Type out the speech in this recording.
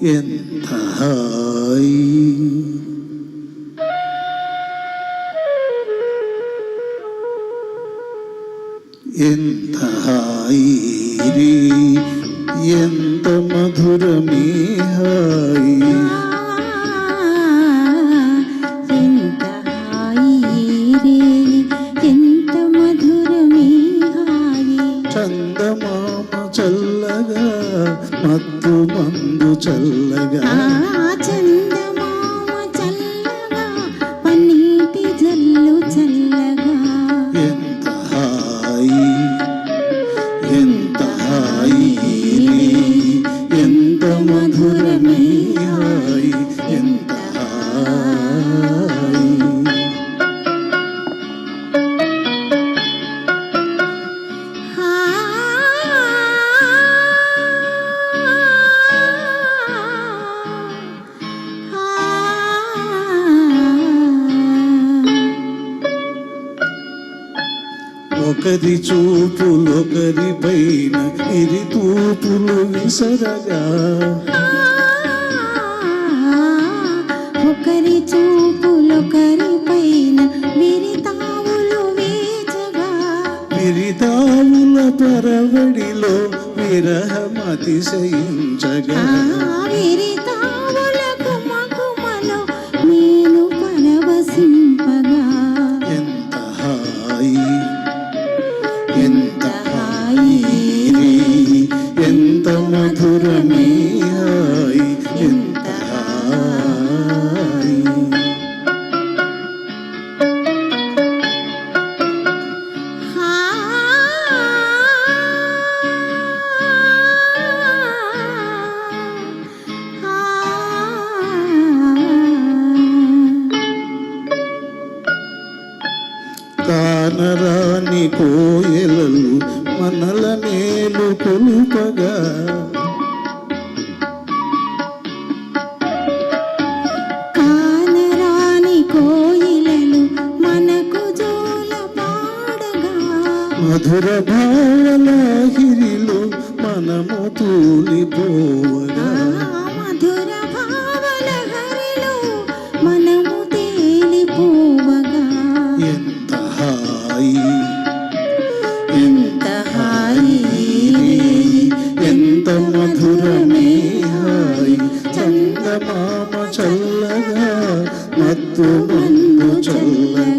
ఎంత హాయి ఎంత హాయి రే ఎంత మధురమే హాయి ఎంత హాయి రే ఎంత మధురమే హాయి చందమామ చల్లగా మత్తు మందు చల్లగా చందమామ చల్లగా పన్నీటి జల్లు చల్లగా ఎంత హాయి ఎంత హాయి ఎంత మధురమే హాయి ఎంత హాయి ఒకరి చూపులొకరి పైన ఇరి తూపులు విసరగా ఒకరి చూపులొకరి పైన విరితావులు వేచగా విరితావుల పరవడిలో విరహం అతిశయించగా విరితావుల కుమకుమలో నేను పరవశింపగా ఎంత హాయి ఎంత హాయి రే ఎంత మధురమే హాయి ఎంత హాయి కానరాని కోయలలు మనల నేలు కొలుపగా కానరాని కోయిలలు మనకు జోల పాడగా మధుర భావలాహిరిలో మనము తూలిపోవగా మధుర భావల హరిలో మనము తేలిపోవగా ఎంత హాయి ఎంత హాయి రే ఎంత మధురమే హాయి చందమామ చల్లగా మత్తు మందు చల్లగా